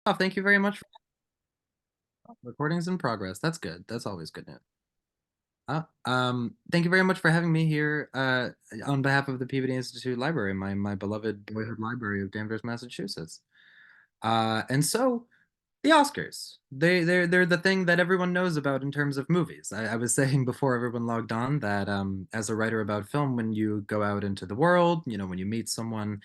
Oh, thank you very much for recordings in progress. That's good. That's always good news. Thank you very much for having me here on behalf of the Peabody Institute Library, my beloved boyhood library of Danvers, Massachusetts. And so the Oscars, they're the thing that everyone knows about in terms of movies. I was saying before everyone logged on that as a writer about film, when you go out into the world, when you meet someone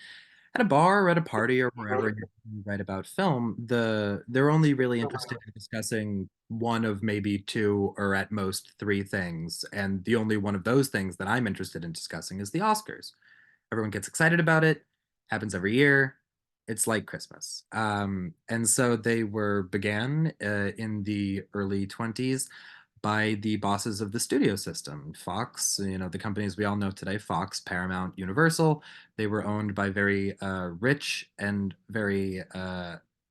at a bar or at a party or wherever you write about film, they're only really interested in discussing one of maybe two or at most three things. And the only one of those things that I'm interested in discussing is the Oscars. Everyone gets excited about it, happens every year. It's like Christmas. And so they were began in the early 20s by the bosses of the studio system. Fox, the companies we all know today, Fox, Paramount, Universal, they were owned by very rich and very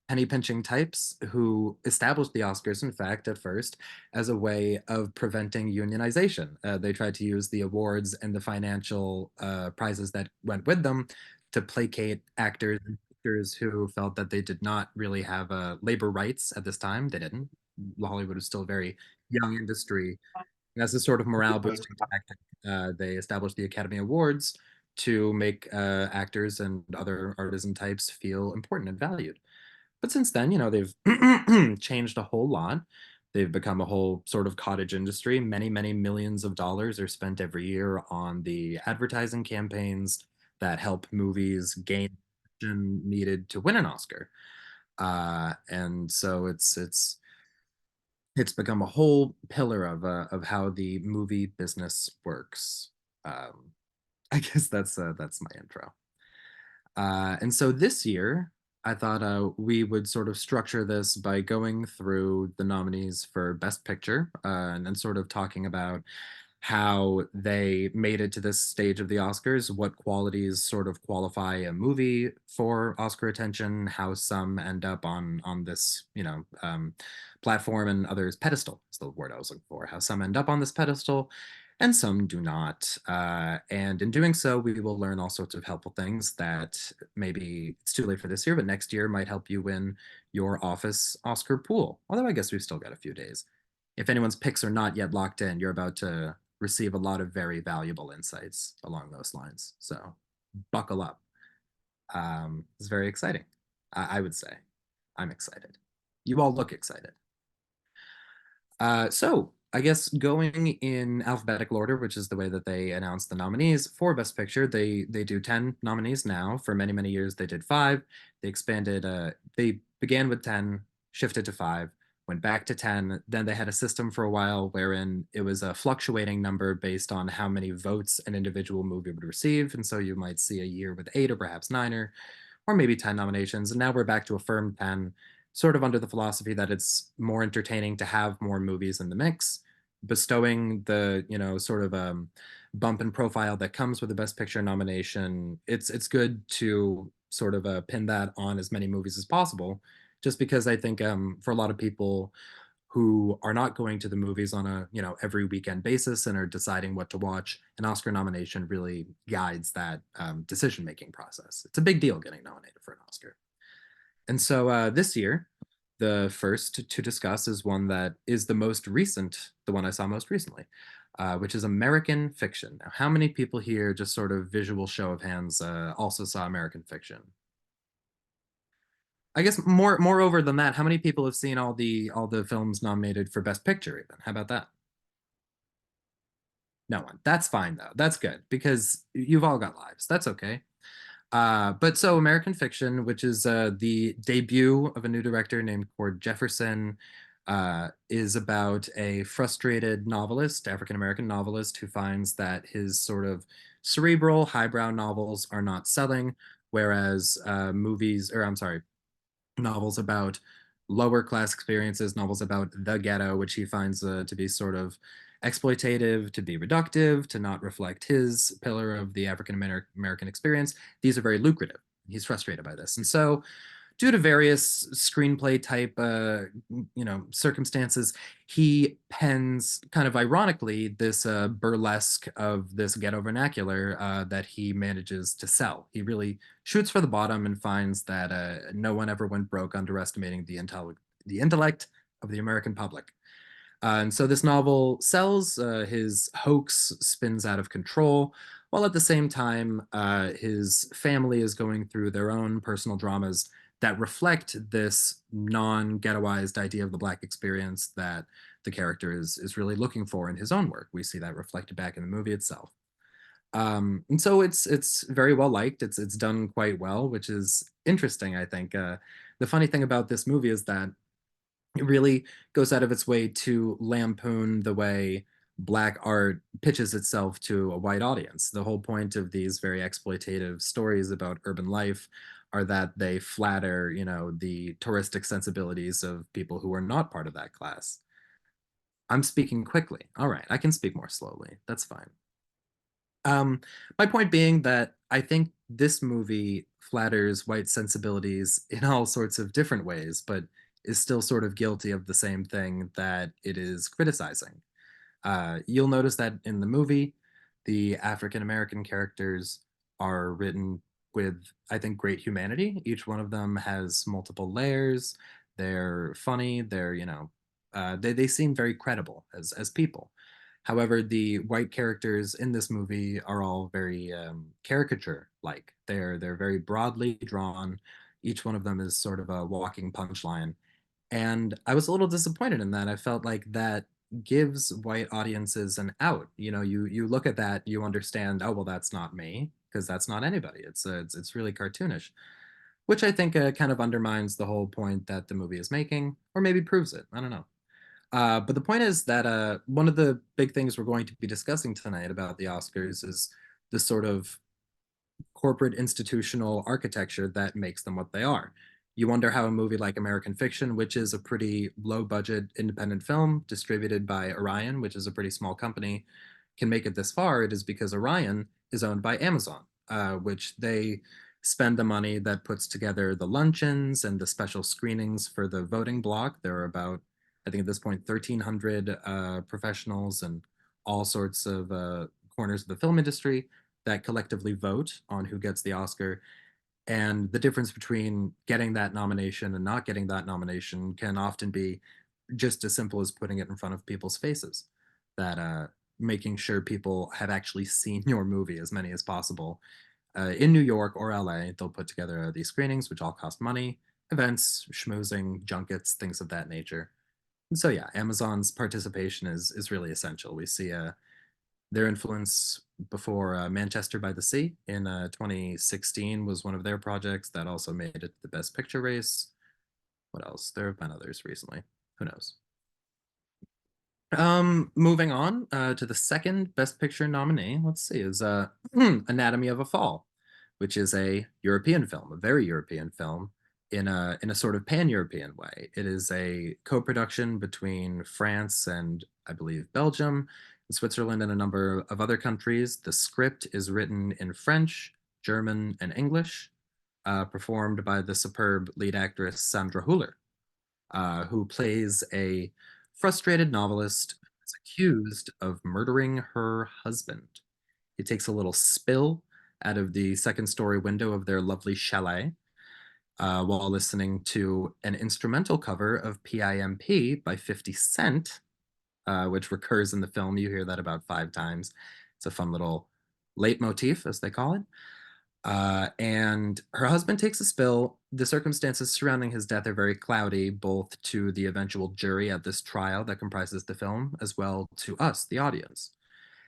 penny pinching types who established the Oscars, in fact, at first, as a way of preventing unionization. They tried to use the awards and the financial prizes that went with them to placate actors and actors who felt that they did not really have labor rights at this time. They didn't. Hollywood was still a very young industry. And as a sort of morale boosting tactic, they established the Academy Awards to make actors and other artisan types feel important and valued. But since then, they've changed a whole lot. They've become a whole sort of cottage industry. Many, many millions of dollars are spent every year on the advertising campaigns that help movies gain attention needed to win an Oscar. And so it's become a whole pillar of how the movie business works. Um, I guess that's my intro. And so this year, I thought we would sort of structure this by going through the nominees for Best Picture and then sort of talking about how they made it to this stage of the Oscars, what qualities sort of qualify a movie for Oscar attention, how some end up on this, platform and others pedestal is the word I was looking for, how some end up on this pedestal and some do not. And in doing so, we will learn all sorts of helpful things that maybe it's too late for this year, but next year might help you win your office Oscar pool. Although I guess we've still got a few days. If anyone's picks are not yet locked in, you're about to receive a lot of very valuable insights along those lines. So buckle up. It's very exciting. I would say I'm excited. You all look excited. So I guess going in alphabetical order, which is the way that they announce the nominees for Best Picture, they do 10 nominees now. For many, many years they did five. They expanded, they began with 10, shifted to five, went back to 10. Then they had a system for a while wherein it was a fluctuating number based on how many votes an individual movie would receive. And so you might see a year with eight or perhaps nine or maybe 10 nominations. And now we're back to a firm 10, sort of under the philosophy that it's more entertaining to have more movies in the mix, bestowing the, sort of bump in profile that comes with the Best Picture nomination. It's good to sort of pin that on as many movies as possible, just because I think for a lot of people who are not going to the movies on a every weekend basis and are deciding what to watch, an Oscar nomination really guides that decision making process. It's a big deal getting nominated for an Oscar. And so this year, the first to discuss is one that is the most recent, the one I saw most recently, which is American Fiction. Now, how many people here, just sort of visual show of hands, also saw American Fiction? I guess moreover than that, how many people have seen all the films nominated for Best Picture even? How about that? No one. That's fine though. That's good because you've all got lives. That's okay. But so American Fiction, which is the debut of a new director named Cord Jefferson, is about a frustrated novelist, African American novelist, who finds that his sort of cerebral, highbrow novels are not selling, whereas movies, or I'm sorry, novels about lower class experiences, novels about the ghetto, which he finds to be sort of exploitative, to be reductive, to not reflect his pillar of the African American experience. These are very lucrative. He's frustrated by this. And so due to various screenplay type, circumstances, he pens kind of ironically this burlesque of this ghetto vernacular that he manages to sell. He really shoots for the bottom and finds that no one ever went broke underestimating the intellect of the American public. And so this novel sells, his hoax spins out of control, while at the same time, his family is going through their own personal dramas that reflect this non ghettoized idea of the Black experience that the character is really looking for in his own work. We see that reflected back in the movie itself. And so it's very well liked. It's done quite well, which is interesting. I think the funny thing about this movie is that it really goes out of its way to lampoon the way black art pitches itself to a white audience. The whole point of these very exploitative stories about urban life are that they flatter, the touristic sensibilities of people who are not part of that class. I'm speaking quickly. All right, I can speak more slowly. That's fine. Um, my point being that I think this movie flatters white sensibilities in all sorts of different ways, but is still sort of guilty of the same thing that it is criticizing. You'll notice that in the movie, the African American characters are written with, I think, great humanity. Each one of them has multiple layers. They're funny. They seem very credible as people. However, the white characters in this movie are all very caricature-like. They're very broadly drawn. Each one of them is sort of a walking punchline, and I was a little disappointed in that. I felt like that gives white audiences an out. You look at that, you understand, oh well, that's not me, because that's not anybody. It's really cartoonish, which I think kind of undermines the whole point that the movie is making, or maybe proves it. I don't know. But the point is that one of the big things we're going to be discussing tonight about the Oscars is the sort of corporate institutional architecture that makes them what they are. You wonder how a movie like American Fiction, which is a pretty low budget independent film distributed by Orion, which is a pretty small company, can make it this far. It is because Orion is owned by Amazon, which they spend the money that puts together the luncheons and the special screenings for the voting block. There are about, I think at this point, 1,300 professionals and all sorts of corners of the film industry that collectively vote on who gets the Oscar. And the difference between getting that nomination and not getting that nomination can often be just as simple as putting it in front of people's faces. That making sure people have actually seen your movie, as many as possible. In New York or LA, they'll put together these screenings, which all cost money, events, schmoozing, junkets, things of that nature. And so yeah, Amazon's participation is really essential. We see their influence before Manchester by the Sea in 2016 was one of their projects that also made it the Best Picture race. What else? There have been others recently. Who knows? Moving on to the second Best Picture nominee, let's see, is Anatomy of a Fall, which is a European film, a very European film in a sort of pan-European way. It is a co-production between France and I believe Belgium, and Switzerland, and a number of other countries. The script is written in French, German, and English, performed by the superb lead actress Sandra Hüller, who plays a frustrated novelist who is accused of murdering her husband. He takes a little spill out of the second story window of their lovely chalet while listening to an instrumental cover of PIMP by 50 Cent, which recurs in the film. You hear that about 5 times. It's a fun little leitmotif, as they call it. And her husband takes a spill. The circumstances surrounding his death are very cloudy, both to the eventual jury at this trial that comprises the film, as well to us, the audience.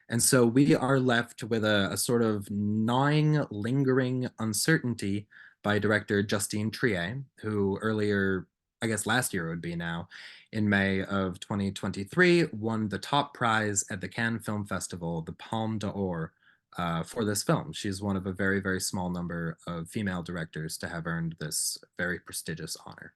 And so we are left with a sort of gnawing, lingering uncertainty by director Justine Triet, who earlier, I guess last year it would be now, in May of 2023, won the top prize at the Cannes Film Festival, the Palme d'Or, for this film. She's one of a very, very small number of female directors to have earned this very prestigious honor.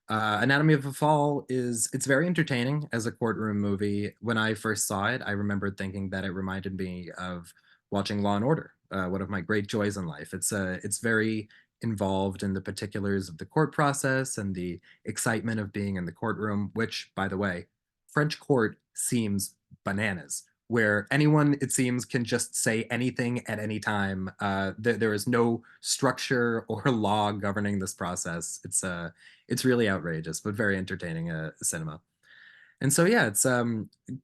Anatomy of a Fall it's very entertaining as a courtroom movie. When I first saw it, I remembered thinking that it reminded me of watching Law and Order, one of my great joys in life. It's very involved in the particulars of the court process and the excitement of being in the courtroom, which, by the way, French court seems bananas, where anyone, it seems, can just say anything at any time. There is no structure or law governing this process. It's really outrageous, but very entertaining cinema. And so yeah, it's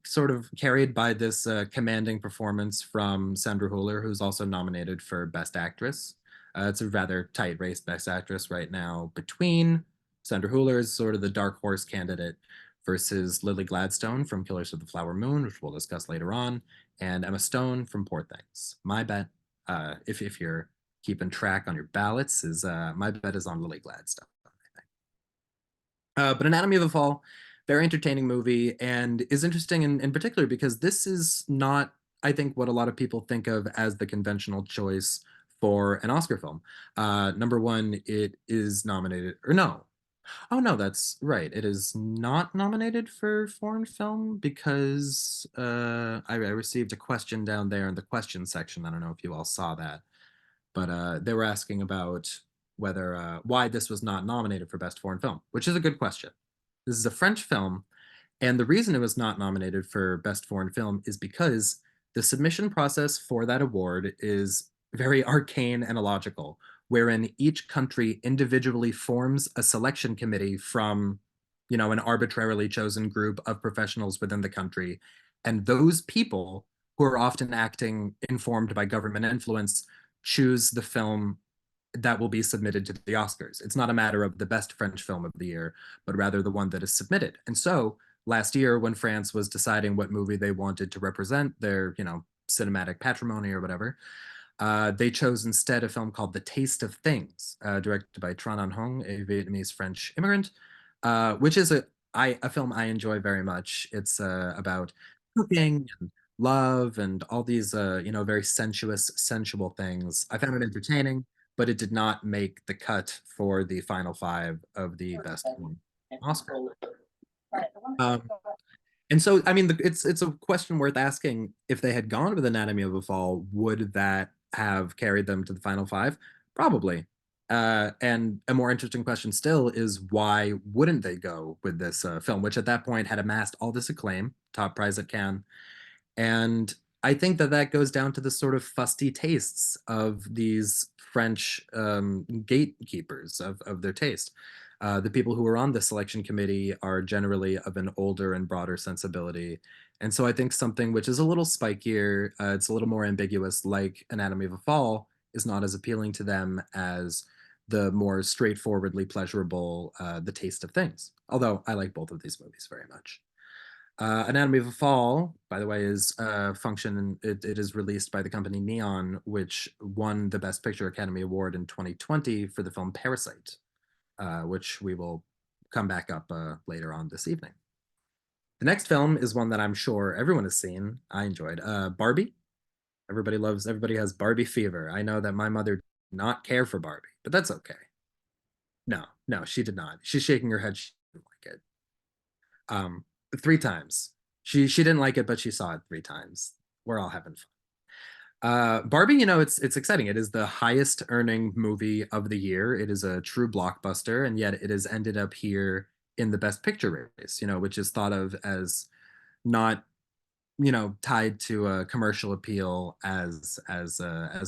sort of carried by this commanding performance from Sandra Hüller, who's also nominated for Best Actress. It's a rather tight race, Best Actress, right now between Sandra Hüller is sort of the dark horse candidate versus Lily Gladstone from Killers of the Flower Moon, which we'll discuss later on, and Emma Stone from Poor Things. My bet, if you're keeping track on your ballots, is my bet is on Lily Gladstone. But Anatomy of a Fall, very entertaining movie, and is interesting in particular because this is not, I think, what a lot of people think of as the conventional choice for an Oscar film. Number one, it is nominated, or no. Oh no, that's right. It is not nominated for foreign film because I received a question down there in the question section. I don't know if you all saw that, but they were asking about whether why this was not nominated for best foreign film, which is a good question. This is a French film, and the reason it was not nominated for best foreign film is because the submission process for that award is very arcane and illogical, wherein each country individually forms a selection committee from, an arbitrarily chosen group of professionals within the country, and those people who are often acting informed by government influence choose the film that will be submitted to the Oscars. It's not a matter of the best French film of the year, but rather the one that is submitted. And so last year, when France was deciding what movie they wanted to represent their, cinematic patrimony or whatever, they chose instead a film called The Taste of Things, directed by Tran Anh Hong, a Vietnamese French immigrant, which is a film I enjoy very much. It's about cooking and love and all these, very sensuous, sensual things. I found it entertaining, but it did not make the cut for the final five of the best film Oscar. Um, and so, I mean, it's a question worth asking. If they had gone with Anatomy of a Fall, would that have carried them to the final five? Probably. And a more interesting question still is why wouldn't they go with this film, which at that point had amassed all this acclaim, top prize at Cannes, and I think that that goes down to the sort of fusty tastes of these French gatekeepers of their taste. The people who are on the selection committee are generally of an older and broader sensibility. And so I think something which is a little spikier, it's a little more ambiguous, like Anatomy of a Fall, is not as appealing to them as the more straightforwardly pleasurable The Taste of Things. Although I like both of these movies very much. Anatomy of a Fall, by the way, is function. It is released by the company Neon, which won the Best Picture Academy Award in 2020 for the film Parasite, which we will come back up later on this evening. The next film is one that I'm sure everyone has seen. I enjoyed Barbie. Everybody has Barbie fever. I know that my mother did not care for Barbie, but that's okay. No, no, she did not. She's shaking her head. She didn't like it. Um, 3 times. She didn't like it, but she saw it 3 times. We're all having fun. Barbie, it's exciting. It is the highest earning movie of the year. It is a true blockbuster, and yet it has ended up here in the Best Picture race, which is thought of as not tied to a commercial appeal as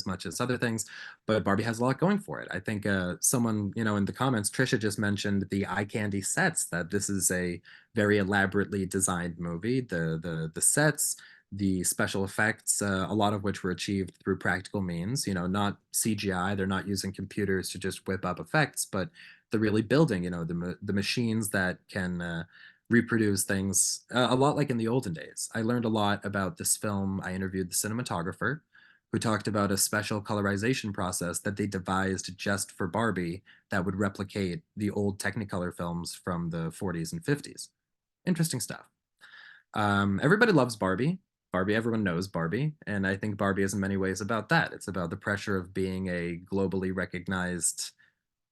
much as other things, but Barbie has a lot going for it. I think someone in the comments, Trisha just mentioned the eye candy sets, that this is a very elaborately designed movie. The sets, the special effects, a lot of which were achieved through practical means. Not CGI. They're not using computers to just whip up effects, but they're really building. The machines that can reproduce things a lot like in the olden days. I learned a lot about this film. I interviewed the cinematographer who talked about a special colorization process that they devised just for Barbie that would replicate the old Technicolor films from the 40s and 50s. Interesting stuff. Everybody loves Barbie. Everyone knows Barbie. And I think Barbie is in many ways about that. It's about the pressure of being a globally recognized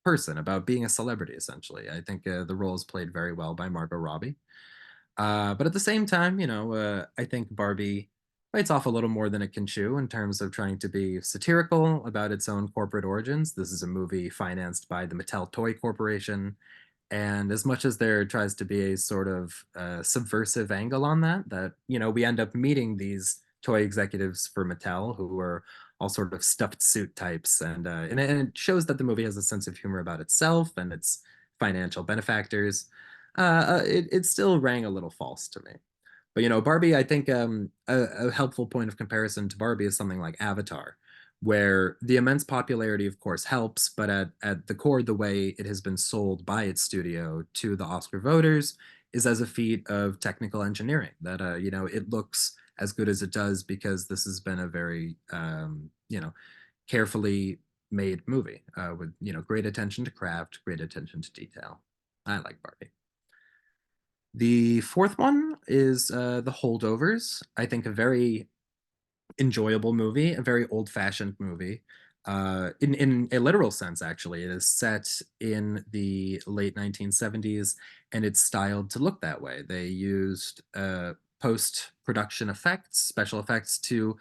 person, about being a celebrity, essentially. I think the role is played very well by Margot Robbie. But at the same time, I think Barbie bites off a little more than it can chew in terms of trying to be satirical about its own corporate origins. This is a movie financed by the Mattel Toy Corporation, and as much as there tries to be a sort of subversive angle on that, we end up meeting these toy executives for Mattel who are all sort of stuffed suit types, and it shows that the movie has a sense of humor about itself and its financial benefactors. It still rang a little false to me. But Barbie, I think a helpful point of comparison to Barbie is something like Avatar, where the immense popularity, of course, helps, but at the core, the way it has been sold by its studio to the Oscar voters is as a feat of technical engineering. That it looks as good as it does because this has been a very carefully made movie with great attention to craft, great attention to detail. I like Barbie. The fourth one is The Holdovers. I think a very enjoyable movie, a very old-fashioned movie. In a literal sense, actually, it is set in the late 1970s, and it's styled to look that way. They used post-production effects, special effects, to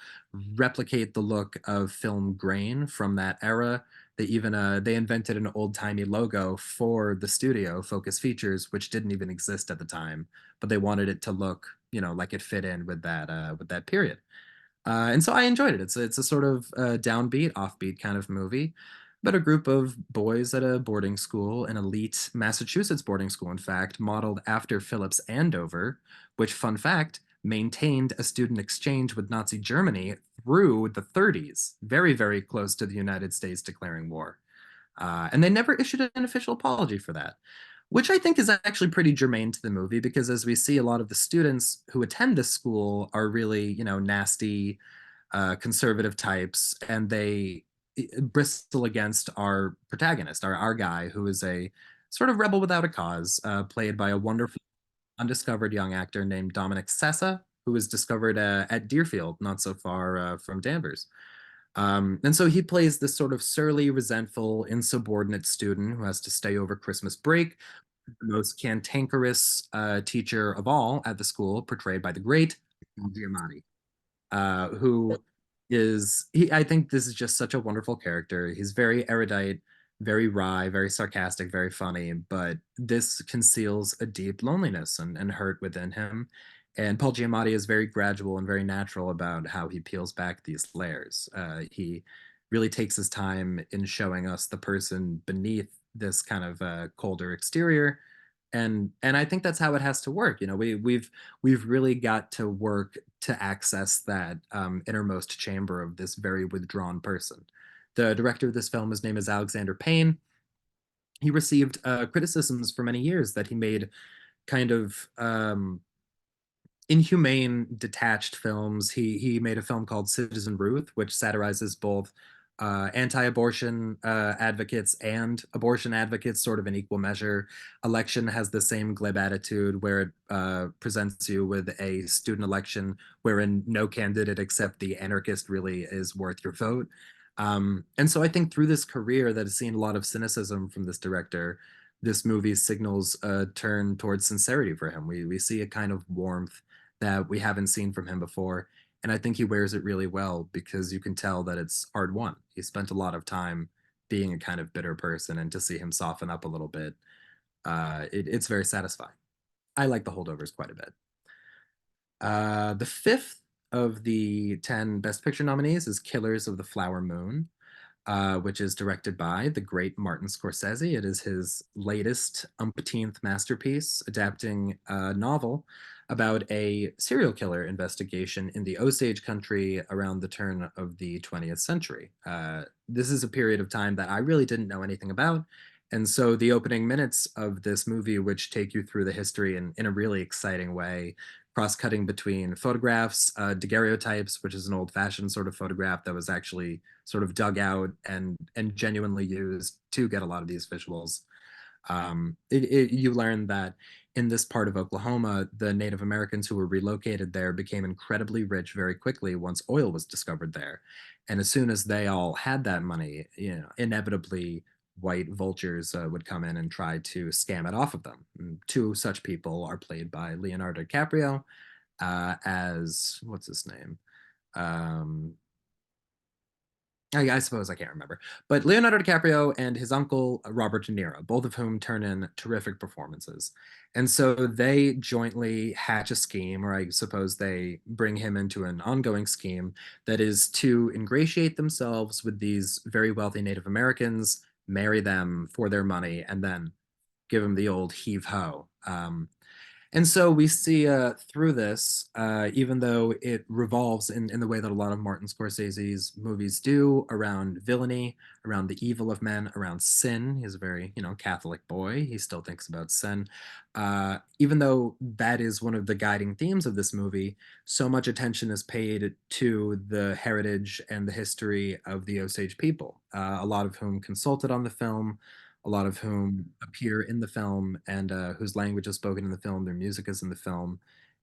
replicate the look of film grain from that era. They invented an old-timey logo for the studio, Focus Features, which didn't even exist at the time, but they wanted it to look, like it fit in with that period. And so I enjoyed it. It's a sort of downbeat, offbeat kind of movie, but a group of boys at a boarding school, an elite Massachusetts boarding school, in fact, modeled after Phillips Andover, which, fun fact, maintained a student exchange with Nazi Germany through the 30s, very, very close to the United States declaring war. And they never issued an official apology for that, which I think is actually pretty germane to the movie because as we see, a lot of the students who attend this school are really, nasty, conservative types, and they bristle against our protagonist, our guy, who is a sort of rebel without a cause, played by a wonderful undiscovered young actor named Dominic Sessa, who was discovered at Deerfield, not so far from Danvers. And so he plays this sort of surly, resentful, insubordinate student who has to stay over Christmas break. The most cantankerous teacher of all at the school, portrayed by the great Giamatti, who I think this is just such a wonderful character. He's very erudite, very wry, very sarcastic, very funny, but this conceals a deep loneliness and hurt within him. And Paul Giamatti is very gradual and very natural about how he peels back these layers. He really takes his time in showing us the person beneath this kind of colder exterior, and I think that's how it has to work. We've really got to work to access that innermost chamber of this very withdrawn person. The director of this film, his name is Alexander Payne. He received criticisms for many years that he made kind of inhumane, detached films. He made a film called Citizen Ruth, which satirizes both anti-abortion advocates and abortion advocates, sort of in equal measure. Election has the same glib attitude, where it presents you with a student election wherein no candidate except the anarchist really is worth your vote. And so I think through this career that has seen a lot of cynicism from this director, this movie signals a turn towards sincerity for him. We see a kind of warmth that we haven't seen from him before. And I think he wears it really well because you can tell that it's hard won. He spent a lot of time being a kind of bitter person, and to see him soften up a little bit, it's very satisfying. I like the holdovers quite a bit. The fifth of the 10 Best Picture nominees is Killers of the Flower Moon, which is directed by the great Martin Scorsese. It is his latest umpteenth masterpiece, adapting a novel about a serial killer investigation in the Osage country around the turn of the 20th century. This is a period of time that I really didn't know anything about. And so the opening minutes of this movie, which take you through the history in a really exciting way, cross-cutting between photographs, daguerreotypes, which is an old-fashioned sort of photograph that was actually sort of dug out and genuinely used to get a lot of these visuals. You learn that in this part of Oklahoma, the Native Americans who were relocated there became incredibly rich very quickly once oil was discovered there. And as soon as they all had that money, inevitably white vultures would come in and try to scam it off of them. And two such people are played by Leonardo DiCaprio as what's his name? Um, I suppose I can't remember. But Leonardo DiCaprio and his uncle Robert De Niro, both of whom turn in terrific performances. And so they jointly hatch a scheme, or I suppose they bring him into an ongoing scheme that is to ingratiate themselves with these very wealthy Native Americans, marry them for their money, and then give them the old heave ho. And so we see through this, even though it revolves in the way that a lot of Martin Scorsese's movies do, around villainy, around the evil of men, around sin. He's a very, Catholic boy. He still thinks about sin. Even though that is one of the guiding themes of this movie, so much attention is paid to the heritage and the history of the Osage people, a lot of whom consulted on the film, a lot of whom appear in the film and whose language is spoken in the film, their music is in the film.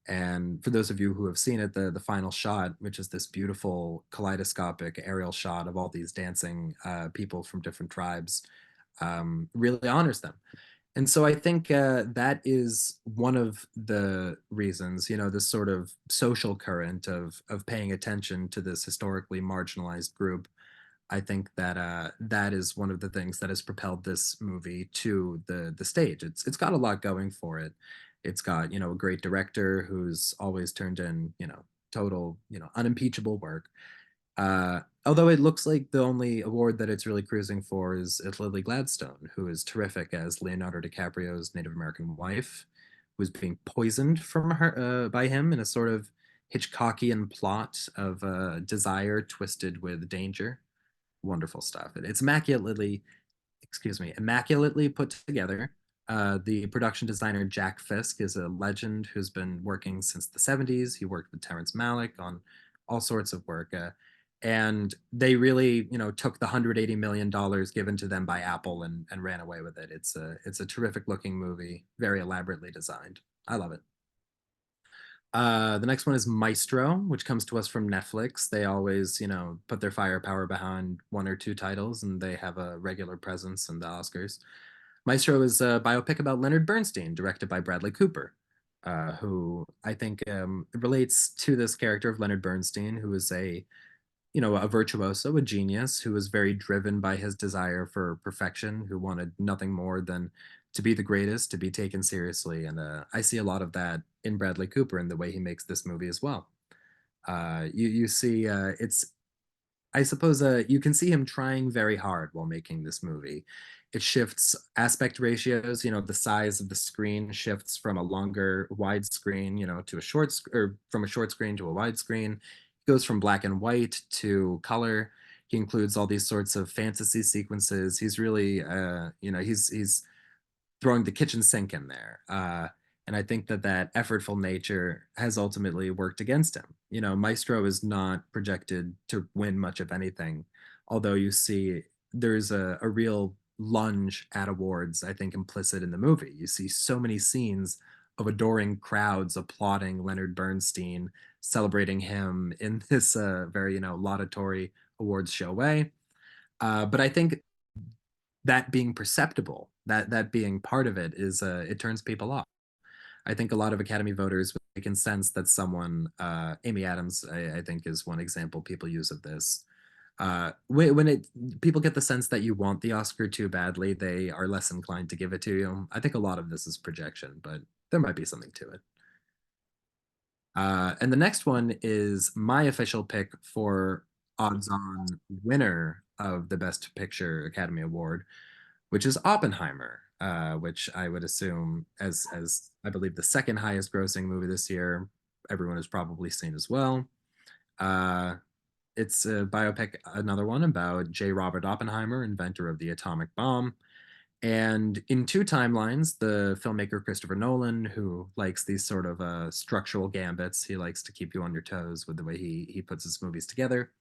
And for those of you who have seen it, the final shot, which is this beautiful kaleidoscopic aerial shot of all these dancing people from different tribes, really honors them. And so I think that is one of the reasons, this sort of social current of paying attention to this historically marginalized group. I think that that is one of the things that has propelled this movie to the stage. It's got a lot going for it. It's got a great director who's always turned in total unimpeachable work. Although it looks like the only award that it's really cruising for is Lily Gladstone, who is terrific as Leonardo DiCaprio's Native American wife, who is being poisoned from her by him in a sort of Hitchcockian plot of desire twisted with danger. Wonderful stuff. It's immaculately put together. The production designer Jack Fisk is a legend who's been working since the 70s. He worked with Terrence Malick on all sorts of work. And they really, took the $180 million given to them by Apple and ran away with it. It's a terrific looking movie, very elaborately designed. I love it. The next one is Maestro, which comes to us from Netflix. They always, put their firepower behind one or two titles, and they have a regular presence in the Oscars. Maestro is a biopic about Leonard Bernstein, directed by Bradley Cooper, who I think relates to this character of Leonard Bernstein, who is a virtuoso, a genius who was very driven by his desire for perfection, who wanted nothing more than to be the greatest, to be taken seriously. And I see a lot of that in Bradley Cooper and the way he makes this movie as well. You see, it's I suppose you can see him trying very hard while making this movie. It shifts aspect ratios, the size of the screen shifts from a longer wide screen, to a or from a short screen to a wide screen. It goes from black and white to color. He includes all these sorts of fantasy sequences. He's really, he's throwing the kitchen sink in there. And I think that that effortful nature has ultimately worked against him. Maestro is not projected to win much of anything, although you see there's a real lunge at awards, I think, implicit in the movie. You see so many scenes of adoring crowds applauding Leonard Bernstein, celebrating him in this very, laudatory awards show way. But I think that being perceptible, that being part of it is it turns people off. I think a lot of Academy voters can sense that someone, Amy Adams, I think, is one example people use of this. When people get the sense that you want the Oscar too badly, they are less inclined to give it to you. I think a lot of this is projection, but there might be something to it. And the next one is my official pick for odds-on winner of the Best Picture Academy Award, which is Oppenheimer, which I would assume as I believe the second highest grossing movie this year, everyone has probably seen as well. Uh, it's a biopic, another one about J. Robert Oppenheimer, inventor of the atomic bomb. And in two timelines, the filmmaker Christopher Nolan, who likes these sort of structural gambits, he likes to keep you on your toes with the way he puts his movies together.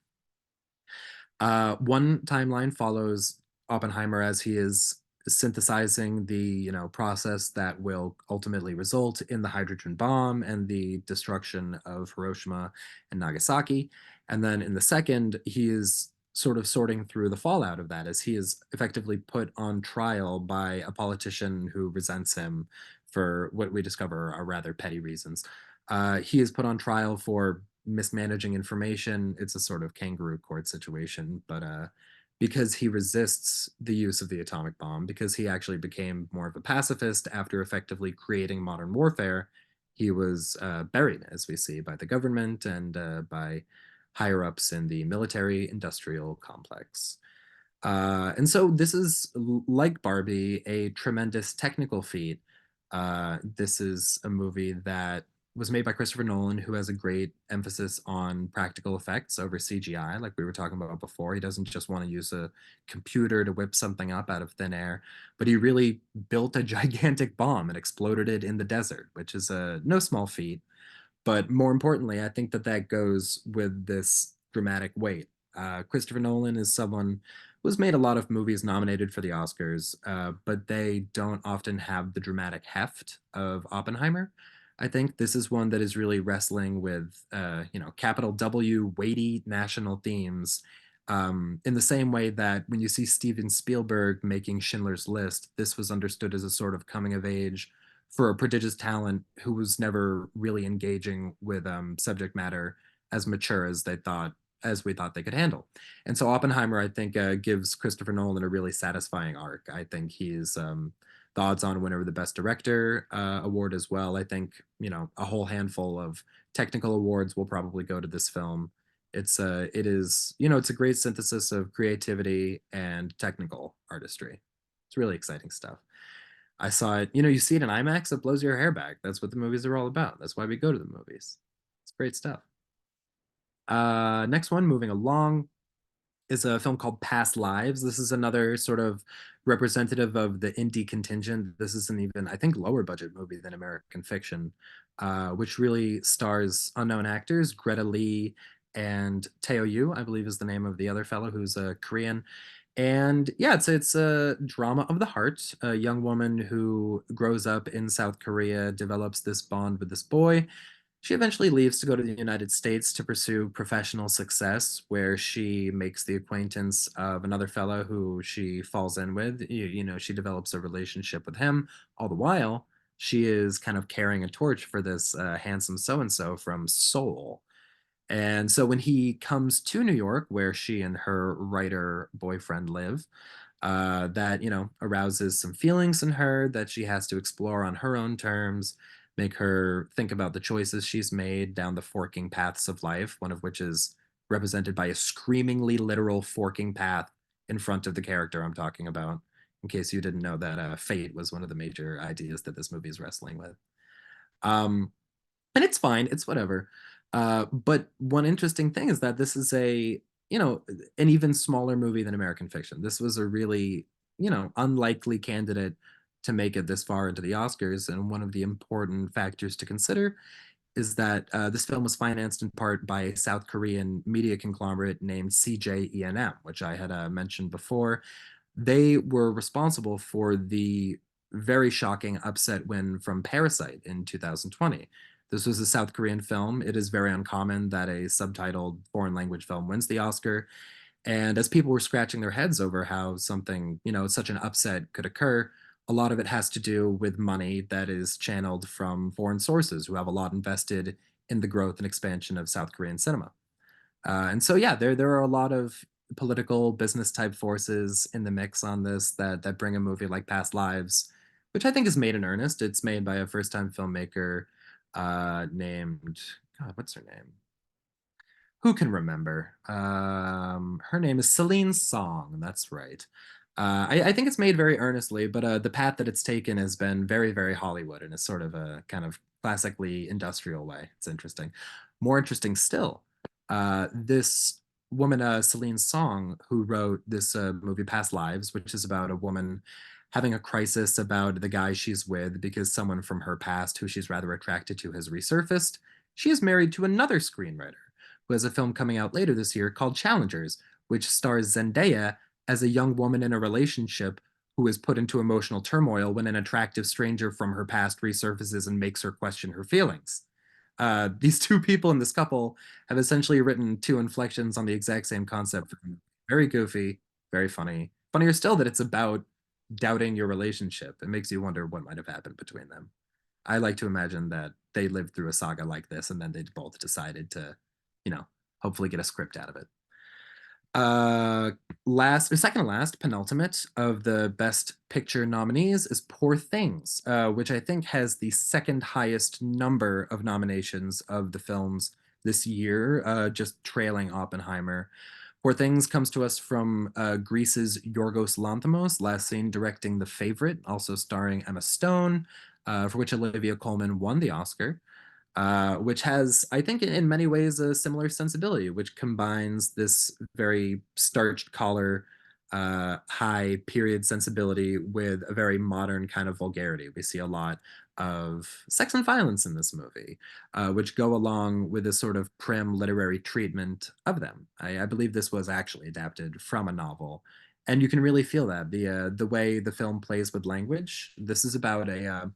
One timeline follows Oppenheimer as he is synthesizing the process that will ultimately result in the hydrogen bomb and the destruction of Hiroshima and Nagasaki. And then in the second, he is sort of sorting through the fallout of that as he is effectively put on trial by a politician who resents him for what we discover are rather petty reasons. He is put on trial for mismanaging information. It's a sort of kangaroo court situation, but because he resists the use of the atomic bomb, because he actually became more of a pacifist after effectively creating modern warfare, he was buried, as we see, by the government and by higher ups in the military industrial complex. And so this is, like Barbie, a tremendous technical feat. This is a movie that was made by Christopher Nolan, who has a great emphasis on practical effects over CGI, like we were talking about before. He doesn't just want to use a computer to whip something up out of thin air, but he really built a gigantic bomb and exploded it in the desert, which is a no small feat. But more importantly, I think that that goes with this dramatic weight. Christopher Nolan is someone who's made a lot of movies nominated for the Oscars, but they don't often have the dramatic heft of Oppenheimer. I think this is one that is really wrestling with, capital W, weighty national themes. In the same way that when you see Steven Spielberg making Schindler's List, this was understood as a sort of coming of age for a prodigious talent who was never really engaging with subject matter as mature as we thought they could handle. And so Oppenheimer, I think, gives Christopher Nolan a really satisfying arc. I think he's the odds-on winner of the Best Director award as well. I think a whole handful of technical awards will probably go to this film. It is it's a great synthesis of creativity and technical artistry. It's really exciting stuff. I saw it, you see it in IMAX, it blows your hair back. That's what the movies are all about. That's why we go to the movies. It's great stuff. Next one, moving along, is a film called Past Lives. This is another sort of representative of the indie contingent. This is an even, I think, lower budget movie than American Fiction, which really stars unknown actors, Greta Lee and Teo Yu, I believe is the name of the other fellow who's a Korean. And yeah, it's a drama of the heart. A young woman who grows up in South Korea develops this bond with this boy. She eventually leaves to go to the United States to pursue professional success, where she makes the acquaintance of another fellow who she falls in with. She develops a relationship with him. All the while, she is kind of carrying a torch for this handsome so and so from Seoul. And so when he comes to New York, where she and her writer boyfriend live, that arouses some feelings in her that she has to explore on her own terms, make her think about the choices she's made down the forking paths of life, one of which is represented by a screamingly literal forking path in front of the character I'm talking about, in case you didn't know that fate was one of the major ideas that this movie is wrestling with. Um, and it's fine, it's whatever. But one interesting thing is that this is you know an even smaller movie than American Fiction. This was a really unlikely candidate to make it this far into the Oscars, and one of the important factors to consider is that this film was financed in part by a South Korean media conglomerate named CJENM, which I had mentioned before. They were responsible for the very shocking upset win from Parasite in 2020. This was a South Korean film. It is very uncommon that a subtitled foreign language film wins the Oscar. And as people were scratching their heads over how something, such an upset could occur, a lot of it has to do with money that is channeled from foreign sources who have a lot invested in the growth and expansion of South Korean cinema. And so, yeah, there are a lot of political business type forces in the mix on this that bring a movie like Past Lives, which I think is made in earnest. It's made by a first time filmmaker named God, what's her name? Who can remember? Her name is Celine Song. That's right. I think it's made very earnestly, but the path that it's taken has been very, very Hollywood in a sort of a kind of classically industrial way. It's interesting. More interesting still, this woman, Celine Song, who wrote this movie, Past Lives, which is about a woman having a crisis about the guy she's with because someone from her past, who she's rather attracted to, has resurfaced. She is married to another screenwriter who has a film coming out later this year called Challengers, which stars Zendaya as a young woman in a relationship who is put into emotional turmoil when an attractive stranger from her past resurfaces and makes her question her feelings. These two people in this couple have essentially written two inflections on the exact same concept. Very goofy, very funny. Funnier still that it's about doubting your relationship. It makes you wonder what might have happened between them. I like to imagine that they lived through a saga like this and then they both decided to you know, hopefully get a script out of it. Uh, second to last, penultimate of the Best Picture nominees is Poor Things, which I think has the second highest number of nominations of the films this year, just trailing Oppenheimer. Poor Things comes to us from Greece's Yorgos Lanthimos, last seen directing The Favorite, also starring Emma Stone, for which Olivia Colman won the Oscar, which has, I think, in many ways, a similar sensibility, which combines this very starched collar, high period sensibility with a very modern kind of vulgarity. We see a lot of sex and violence in this movie, which go along with this sort of prim literary treatment of them. I believe this was actually adapted from a novel. And you can really feel that the way the film plays with language. This is about a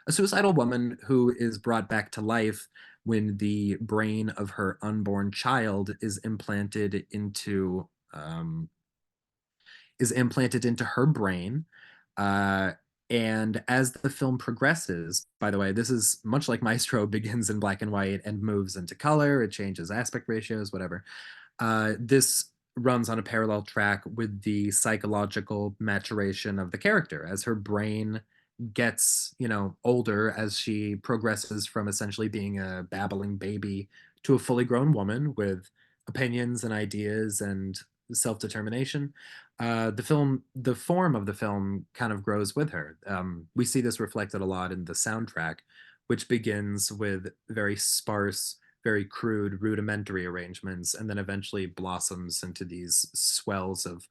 suicidal woman who is brought back to life when the brain of her unborn child um, is implanted into her brain. Uh, and as the film progresses, by the way, this is much like Maestro begins in black and white and moves into color. It changes aspect ratios, whatever. This runs on a parallel track with the psychological maturation of the character as her brain gets, older as she progresses from essentially being a babbling baby to a fully grown woman with opinions and ideas and self-determination. The form of the film kind of grows with her. We see this reflected a lot in the soundtrack, which begins with very sparse, very crude, rudimentary arrangements, and then eventually blossoms into these swells of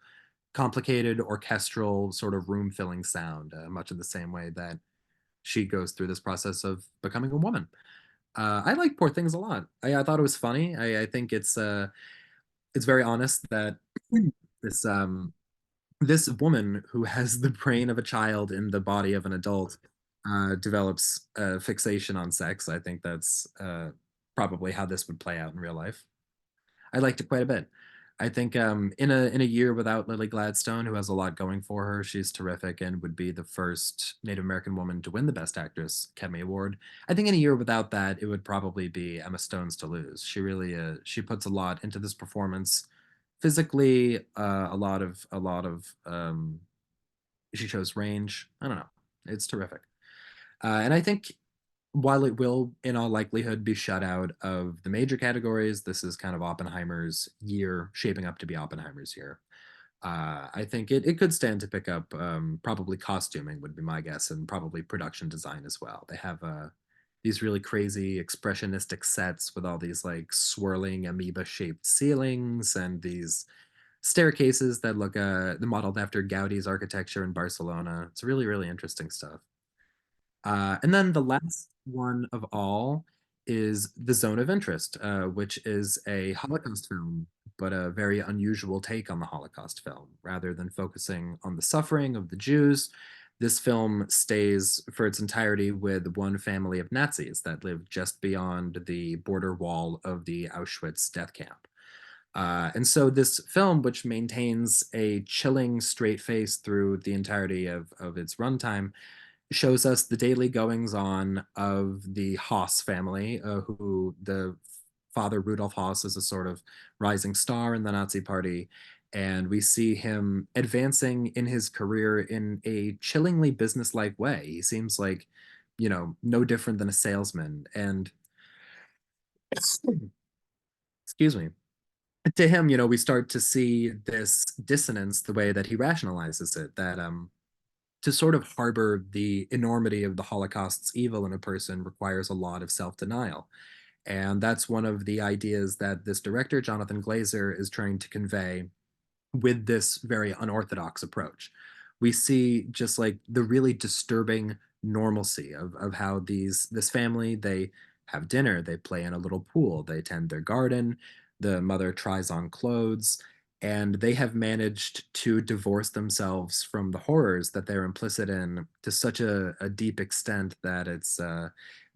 complicated orchestral sort of room filling sound, much in the same way that she goes through this process of becoming a woman. I like Poor Things a lot. I thought it was funny. I think it's very honest that this this woman who has the brain of a child in the body of an adult develops a fixation on sex. I think that's probably how this would play out in real life. I liked it quite a bit. I think in a year without Lily Gladstone, who has a lot going for her, she's terrific and would be the first Native American woman to win the Best Actress Academy Award. I think in a year without that, it would probably be Emma Stone's to lose. She really she puts a lot into this performance physically, she shows range. I don't know. It's terrific. And I think while it will, in all likelihood, be shut out of the major categories, this is kind of Oppenheimer's year, shaping up to be Oppenheimer's year. I think it could stand to pick up probably costuming would be my guess, and probably production design as well. They have these really crazy expressionistic sets with all these like swirling amoeba shaped ceilings and these staircases that look modeled after Gaudi's architecture in Barcelona. It's really, really interesting stuff. And then the last one of all is The Zone of Interest, which is a Holocaust film, but a very unusual take on the Holocaust film. Rather than focusing on the suffering of the Jews, this film stays for its entirety with one family of Nazis that lived just beyond the border wall of the Auschwitz death camp. And so this film, which maintains a chilling straight face through the entirety of its runtime, shows us the daily goings on of the Haas family, who the father Rudolf Haas is a sort of rising star in the Nazi party. And we see him advancing in his career in a chillingly businesslike way. He seems like, no different than a salesman. And excuse me, to him, we start to see this dissonance the way that he rationalizes it, that to sort of harbor the enormity of the Holocaust's evil in a person requires a lot of self-denial. And that's one of the ideas that this director, Jonathan Glazer, is trying to convey with this very unorthodox approach. We see just like the really disturbing normalcy of how this family, they have dinner, they play in a little pool, they tend their garden, the mother tries on clothes, and they have managed to divorce themselves from the horrors that they're implicit in to such a deep extent that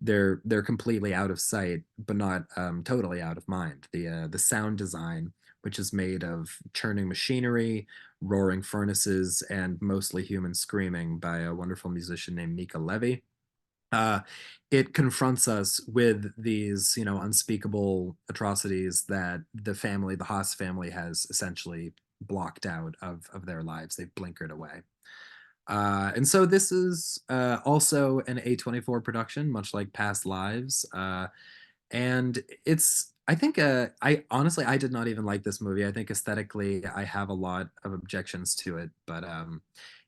they're completely out of sight, but not totally out of mind. The sound design, which is made of churning machinery, roaring furnaces, and mostly human screaming by a wonderful musician named Mika Levy. uh, it confronts us with these, unspeakable atrocities that the Haas family, has essentially blocked out of their lives. They've blinkered away. And so this is also an A24 production, much like Past Lives. And I think, I honestly, I did not even like this movie. I think aesthetically, I have a lot of objections to it, but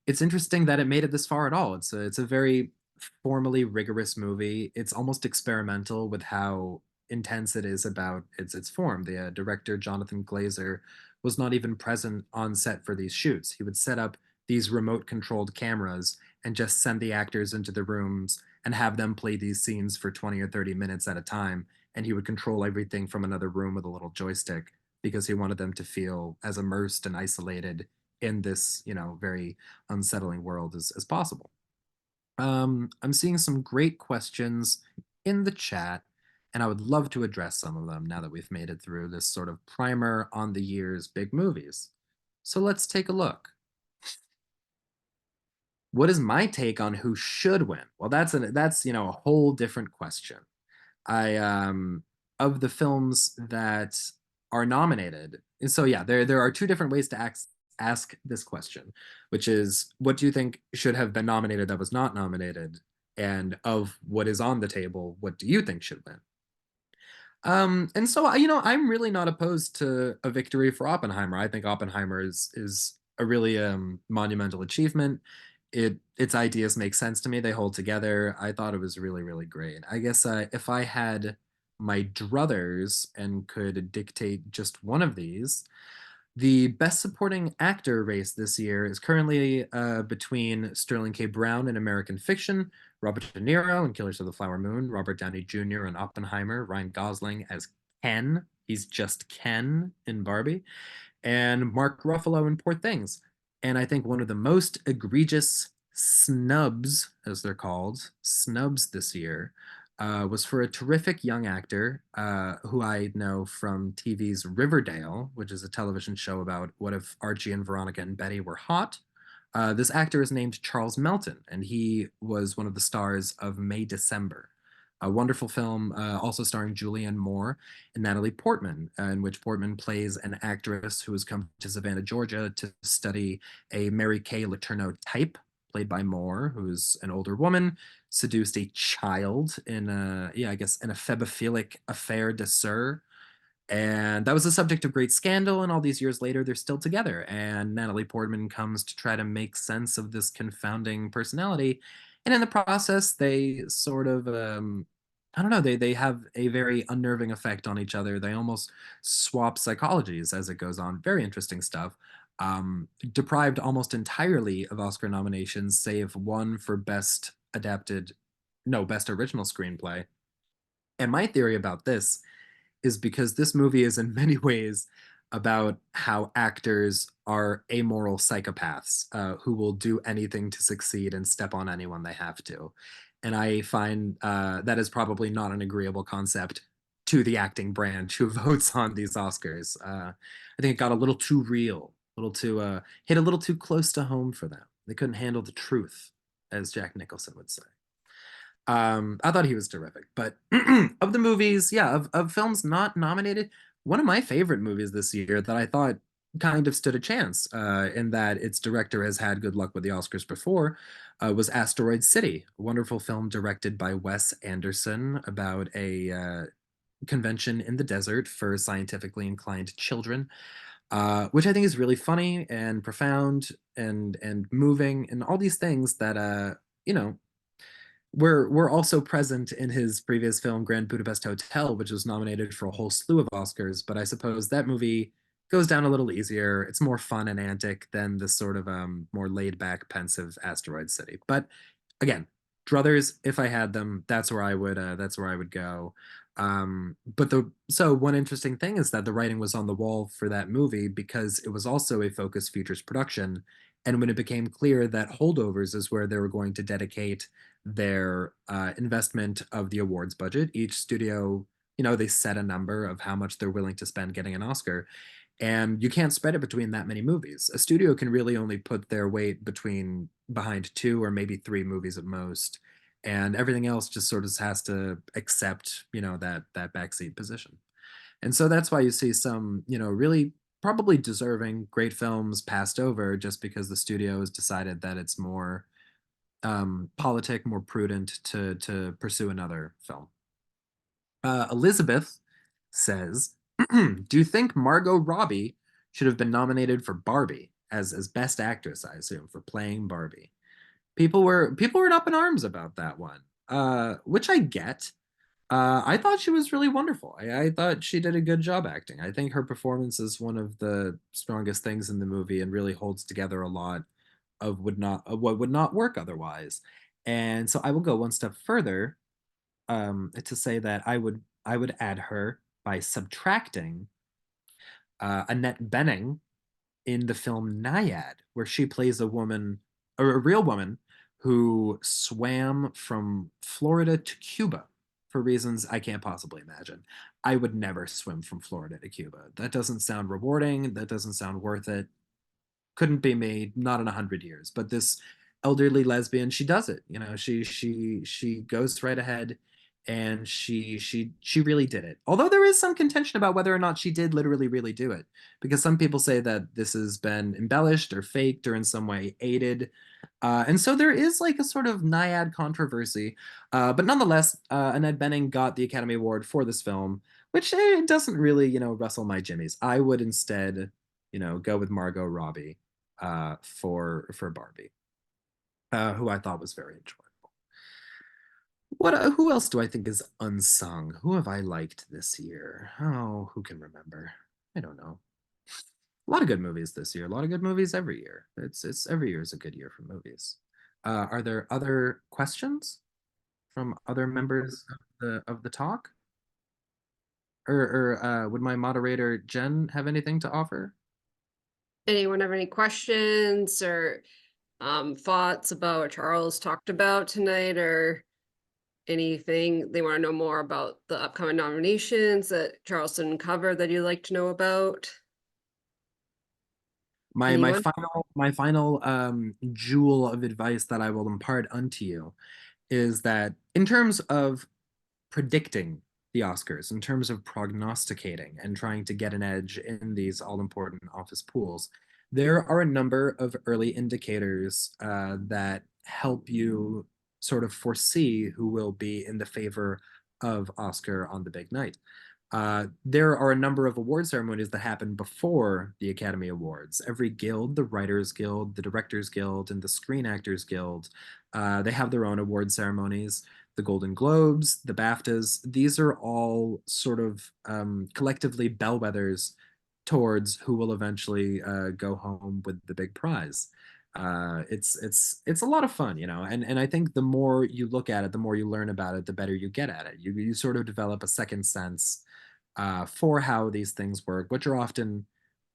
it's interesting that it made it this far at all. It's a very formally rigorous movie. It's almost experimental with how intense it is about its form. The director, Jonathan Glazer, was not even present on set for these shoots. He would set up these remote controlled cameras and just send the actors into the rooms and have them play these scenes for 20 or 30 minutes at a time. And he would control everything from another room with a little joystick because he wanted them to feel as immersed and isolated in this, very unsettling world as possible. I'm seeing some great questions in the chat, and I would love to address some of them now that we've made it through this sort of primer on the year's big movies. So let's take a look. What is my take on who should win? Well, that's a whole different question. I Of the films that are nominated. And so yeah, there are two different ways to ask this question, which is what do you think should have been nominated that was not nominated? And of what is on the table, what do you think should win? And so I'm really not opposed to a victory for Oppenheimer. I think Oppenheimer is a really monumental achievement. Its ideas make sense to me. They hold together. I thought it was really, really great. I guess if I had my druthers and could dictate just one of these, the best supporting actor race this year is currently between Sterling K. Brown in American Fiction, Robert De Niro in Killers of the Flower Moon, Robert Downey Jr. in Oppenheimer, Ryan Gosling as Ken. He's just Ken in Barbie, and Mark Ruffalo in Poor Things. And I think one of the most egregious snubs, as they're called, snubs this year, was for a terrific young actor who I know from TV's Riverdale, which is a television show about what if Archie and Veronica and Betty were hot. This actor is named Charles Melton, and he was one of the stars of May December, a wonderful film also starring Julianne Moore and Natalie Portman, in which Portman plays an actress who has come to Savannah, Georgia to study a Mary Kay Letourneau type, played by Moore, who's an older woman, seduced a child in I guess, in a febiphilic affair de ser, and that was the subject of great scandal. And all these years later, they're still together. And Natalie Portman comes to try to make sense of this confounding personality. And in the process, they sort of, I don't know, they have a very unnerving effect on each other. They almost swap psychologies as it goes on. Very interesting stuff. Deprived almost entirely of Oscar nominations, save one for Best Original Screenplay. And my theory about this is because this movie is in many ways about how actors are amoral psychopaths who will do anything to succeed and step on anyone they have to. And I find that is probably not an agreeable concept to the acting branch who votes on these Oscars. I think it got a little too real, a little too hit a little too close to home for them. They couldn't handle the truth, as Jack Nicholson would say. I thought he was terrific. But of the movies, yeah, of films not nominated, one of my favorite movies this year that I thought kind of stood a chance in that its director has had good luck with the Oscars before was Asteroid City, a wonderful film directed by Wes Anderson about a convention in the desert for scientifically inclined children, which I think is really funny and profound and moving and all these things that you know were also present in his previous film Grand Budapest Hotel, which was nominated for a whole slew of Oscars. But I suppose that movie goes down a little easier. It's more fun and antic than the sort of more laid back, pensive Asteroid City. But again, druthers, if I had them, that's where I would go. But the so one interesting thing is that the writing was on the wall for that movie because it was also a Focus Features production. And when it became clear that Holdovers is where they were going to dedicate their investment of the awards budget, each studio, they set a number of how much they're willing to spend getting an Oscar. And you can't spread it between that many movies. A studio can really only put their weight behind two or maybe three movies at most. and everything else just sort of has to accept, that backseat position. And so that's why you see some, really probably deserving great films passed over just because the studio has decided that it's more politic, more prudent to pursue another film. Elizabeth says, "Do you think Margot Robbie should have been nominated for Barbie as Best Actress? I assume for playing Barbie." People were up in arms about that one, which I get. I thought she was really wonderful. I thought she did a good job acting. I think her performance is one of the strongest things in the movie and really holds together a lot of what would not work otherwise. And so I will go one step further, to say that I would add her by subtracting Annette Bening in the film Naiad, where she plays a woman, or a real woman, who swam from Florida to Cuba for reasons I can't possibly imagine. I would never swim from Florida to Cuba. That doesn't sound rewarding. That doesn't sound worth it. Couldn't be me, not in 100 years. But this elderly lesbian, she does it. She goes right ahead, and she really did it. Although there is some contention about whether or not she did literally really do it, because some people say that this has been embellished or faked or in some way aided. And so there is like a sort of naiad controversy. But nonetheless, Annette Bening got the Academy Award for this film, which doesn't really, rustle my jimmies. I would instead, go with Margot Robbie for Barbie, who I thought was very enjoyable. Who else do I think is unsung? Who have I liked this year? Oh, who can remember? I don't know. A lot of good movies this year. A lot of good movies every year. It's every year is a good year for movies. Are there other questions from other members of the talk? Or would my moderator Jen have anything to offer? Anyone have any questions or thoughts about what Charles talked about tonight, or anything they want to know more about the upcoming nominations that Charles didn't cover that you'd like to know about? My Anyone? final jewel of advice that I will impart unto you is that in terms of predicting the Oscars, in terms of prognosticating and trying to get an edge in these all important office pools, there are a number of early indicators that help you sort of foresee who will be in the favor of Oscar on the big night. There are a number of award ceremonies that happen before the Academy Awards. Every guild, the Writers Guild, the Directors Guild, and the Screen Actors Guild, they have their own award ceremonies. The Golden Globes, the BAFTAs, these are all sort of collectively bellwethers towards who will eventually go home with the big prize. It's a lot of fun, and I think the more you look at it, the more you learn about it, the better you get at it. You sort of develop a second sense for how these things work, which are often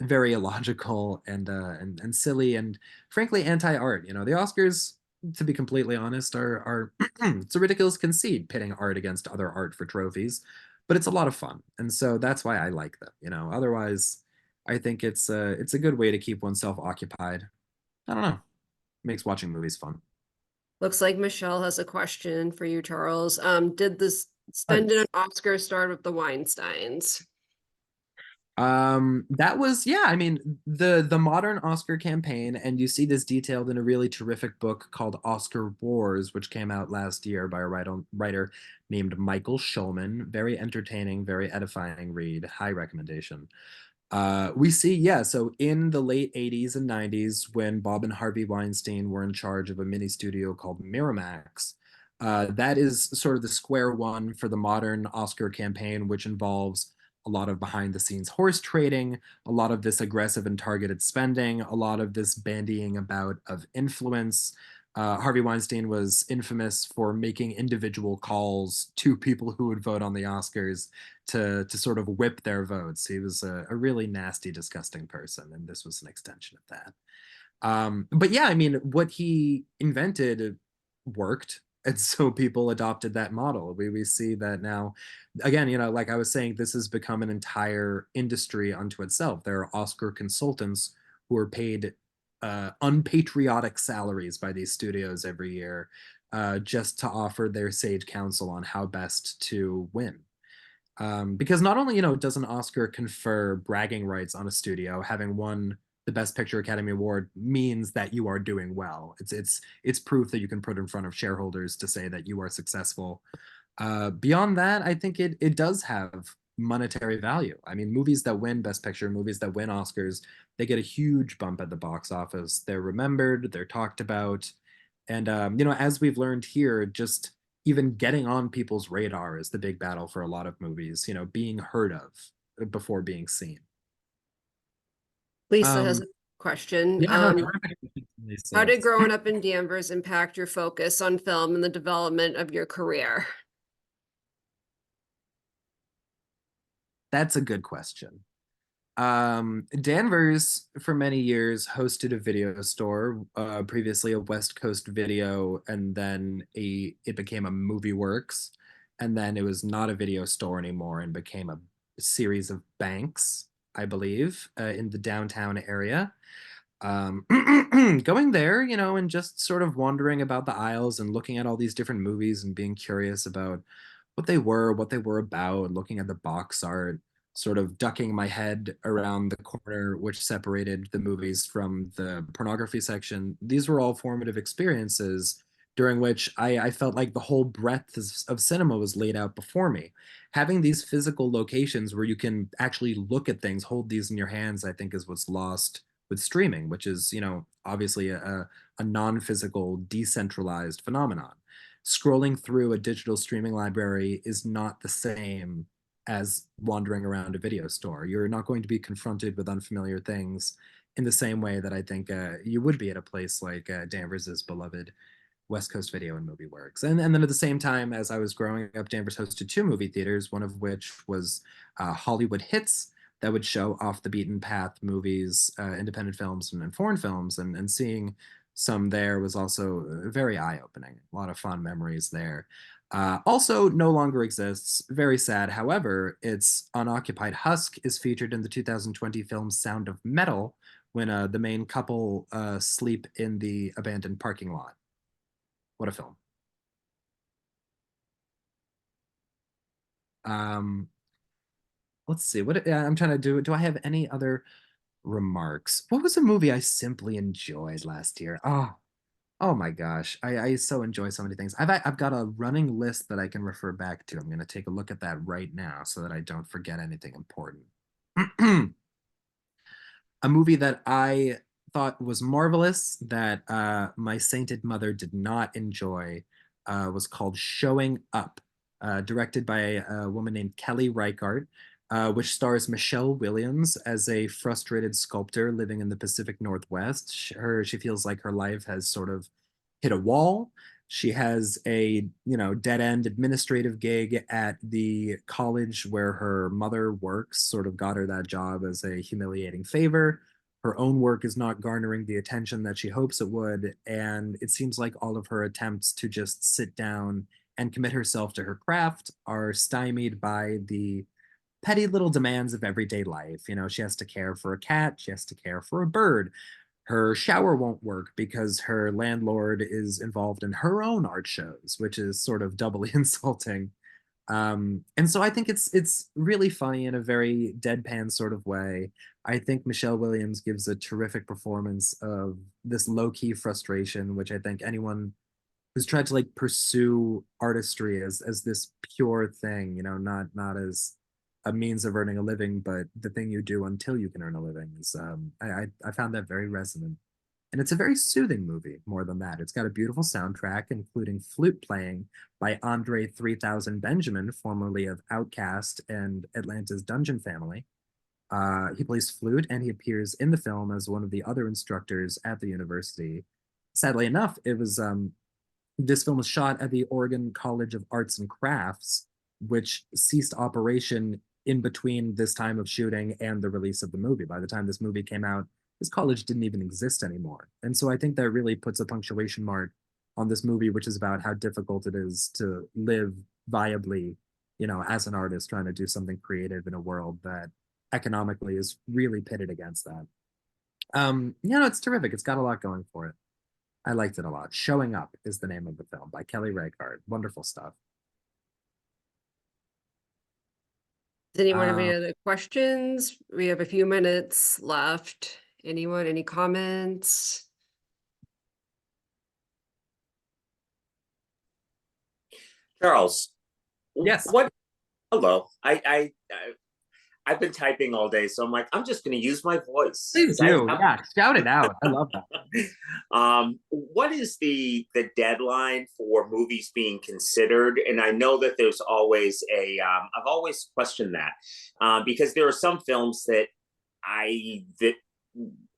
very illogical and silly and frankly anti-art. The Oscars, to be completely honest, are it's a ridiculous conceit pitting art against other art for trophies, but it's a lot of fun, and so that's why I like them. Otherwise, I think it's a good way to keep oneself occupied. I don't know, makes watching movies fun. Looks like Michelle has a question for you, Charles. Did this But spending an Oscar start with the Weinsteins? that was, yeah, I mean, the modern Oscar campaign, and you see this detailed in a really terrific book called Oscar Wars, which came out last year by a writer named Michael Schulman. Very entertaining, very edifying read. High recommendation. We see, yeah, so in the late 80s and 90s, when Bob and Harvey Weinstein were in charge of a mini studio called Miramax, that is sort of the square one for the modern Oscar campaign, which involves a lot of behind the scenes horse trading, a lot of this aggressive and targeted spending, a lot of this bandying about of influence. Harvey Weinstein was infamous for making individual calls to people who would vote on the Oscars to sort of whip their votes. He was a really nasty, disgusting person, and this was an extension of that. But yeah, I mean, what he invented worked, and so people adopted that model. We see that now. Again, like I was saying, this has become an entire industry unto itself. There are Oscar consultants who are paid unpatriotic salaries by these studios every year just to offer their sage counsel on how best to win. Because not only, does an Oscar confer bragging rights on a studio, having won the Best Picture Academy Award means that you are doing well. It's proof that you can put in front of shareholders to say that you are successful. Beyond that, I think it does have monetary value. I mean, movies that win Best Picture, movies that win Oscars, they get a huge bump at the box office. They're remembered, they're talked about, and as we've learned here, just even getting on people's radar is the big battle for a lot of movies. Being heard of before being seen. Lisa has Um, a question. yeah, no, terrific. How Lisa. did growing up in Danvers impact your focus on film and the development of your career? That's a good question. Danvers for many years hosted a video store, previously a West Coast Video, and then it became a Movie Works, and then it was not a video store anymore and became a series of banks, I believe, in the downtown area. um, Going there, and just sort of wandering about the aisles and looking at all these different movies and being curious about what they were about, looking at the box art, sort of ducking my head around the corner which separated the movies from the pornography section. These were all formative experiences during which I felt like the whole breadth of cinema was laid out before me. Having these physical locations where you can actually look at things, hold these in your hands, I think is what's lost with streaming, which is, obviously a non-physical, decentralized phenomenon. Scrolling through a digital streaming library is not the same as wandering around a video store. You're not going to be confronted with unfamiliar things in the same way that I think you would be at a place like Danvers's beloved West Coast Video and Movie Works. And then at the same time, as I was growing up, Danvers hosted two movie theaters, one of which was Hollywood Hits, that would show off the beaten path movies, independent films, and foreign films. And seeing some there was also very eye opening. A lot of fond memories there. Also, no longer exists. Very sad. However, its unoccupied husk is featured in the 2020 film Sound of Metal when the main couple sleep in the abandoned parking lot. What a film. Um, let's see. What I'm trying to do. Do I have any other remarks? What was a movie I simply enjoyed last year? Oh my gosh. I so enjoy so many things. I've got a running list that I can refer back to. I'm gonna take a look at that right now so that I don't forget anything important. A movie that I thought was marvelous that my sainted mother did not enjoy was called Showing Up, directed by a woman named Kelly Reichardt, which stars Michelle Williams as a frustrated sculptor living in the Pacific Northwest. She feels like her life has sort of hit a wall. She has a, dead end administrative gig at the college where her mother works, sort of got her that job as a humiliating favor. Her own work is not garnering the attention that she hopes it would. And it seems like all of her attempts to just sit down and commit herself to her craft are stymied by the petty little demands of everyday life. She has to care for a cat, she has to care for a bird. Her shower won't work because her landlord is involved in her own art shows, which is sort of doubly insulting. And so I think it's really funny in a very deadpan sort of way. I think Michelle Williams gives a terrific performance of this low-key frustration, which I think anyone who's tried to like pursue artistry as this pure thing, not as a means of earning a living, but the thing you do until you can earn a living is I found that very resonant. And it's a very soothing movie, more than that. It's got a beautiful soundtrack, including flute playing by Andre 3000 Benjamin, formerly of Outkast and Atlanta's Dungeon Family. He plays flute and he appears in the film as one of the other instructors at the university. Sadly enough, this film was shot at the Oregon College of Arts and Crafts, which ceased operation in between this time of shooting and the release of the movie. By the time this movie came out, this college didn't even exist anymore. And so I think that really puts a punctuation mark on this movie, which is about how difficult it is to live viably, as an artist trying to do something creative in a world that economically is really pitted against that. It's terrific. It's got a lot going for it. I liked it a lot. Showing Up is the name of the film by Kelly Reichardt. Wonderful stuff. Does anyone have any Uh, other questions? We have a few minutes left. Anyone, any comments? Charles, yes, what? Hello. I've been typing all day, so I'm like, I'm just going to use my voice please because I do. Yeah, shout it out. I love that. what is the deadline for movies being considered? And I know that there's always a I've always questioned that because there are some films that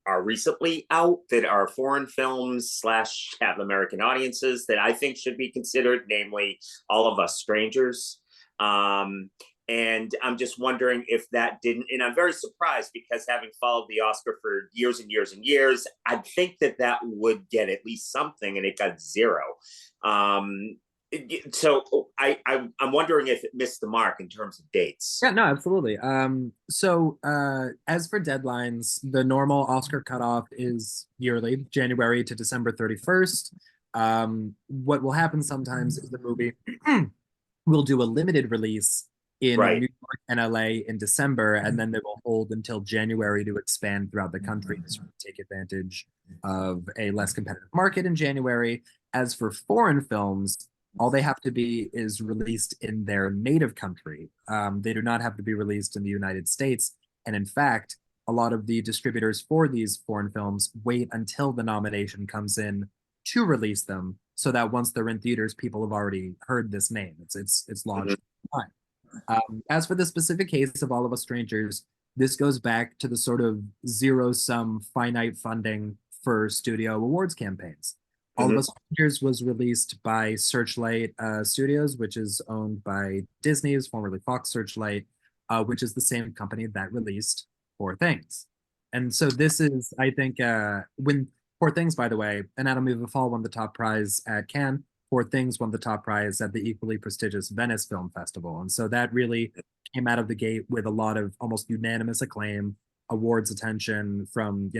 are recently out that are foreign films slash have American audiences that I think should be considered, namely All of Us Strangers. Um, and I'm just wondering if that didn't, and I'm very surprised because having followed the Oscar for years and years and years, I'd think that that would get at least something, and it got zero. Um, so I'm wondering if it missed the mark in terms of dates. Yeah, no, absolutely. As for deadlines, the normal Oscar cutoff is yearly, January to December 31st. What will happen sometimes is the movie will do a limited release in New Right. York and LA in December, and then they will hold until January to expand throughout the country to sort of take advantage of a less competitive market in January. As for foreign films, all they have to be is released in their native country. They do not have to be released in the United States. And in fact, a lot of the distributors for these foreign films wait until the nomination comes in to release them, so that once they're in theaters, people have already heard this name. It's Mhm. launched. As for the specific case of All of Us Strangers, this goes back to the sort of zero sum finite funding for studio awards campaigns. All of Mhm. Us Strangers was released by Searchlight Studios, which is owned by Disney's, formerly Fox Searchlight, which is the same company that released Poor Things. And so this is, I think, when Poor Things, by the way, Anatomy of a Fall won the top prize at Cannes. Poor Things won the top prize at the equally prestigious Venice Film Festival. And so that really came out of the gate with a lot of almost unanimous acclaim, awards attention from,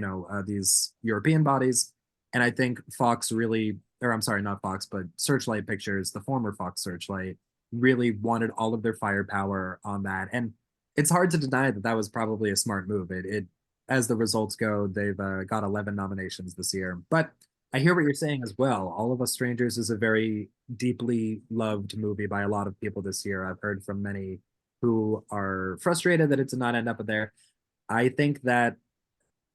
these European bodies. And I think Fox really, or I'm sorry, not Fox, but Searchlight Pictures, the former Fox Searchlight, really wanted all of their firepower on that. And it's hard to deny that that was probably a smart move. It as the results go, they've got 11 nominations this year. But I hear what you're saying as well. All of Us Strangers is a very deeply loved movie by a lot of people this year. I've heard from many who are frustrated that it did not end up there. I think that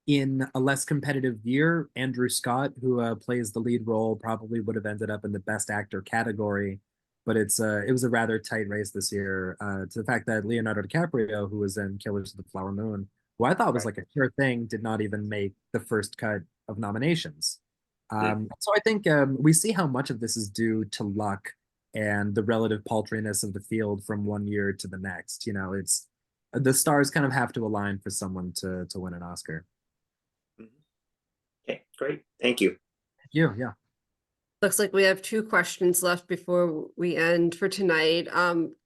in a less competitive year, Andrew Scott, who plays the lead role, probably would have ended up in the Best Actor category. But it was a rather tight race this year. To the fact that Leonardo DiCaprio, who was in Killers of the Flower Moon, who I thought was Right. like a sure thing, did not even make the first cut of nominations. Mhm. So I think we see how much of this is due to luck and the relative paltriness of the field from one year to the next. It's the stars kind of have to align for someone to win an Oscar. Mhm. Okay, great. Thank you. Yeah. Looks like we have two questions left before we end for tonight.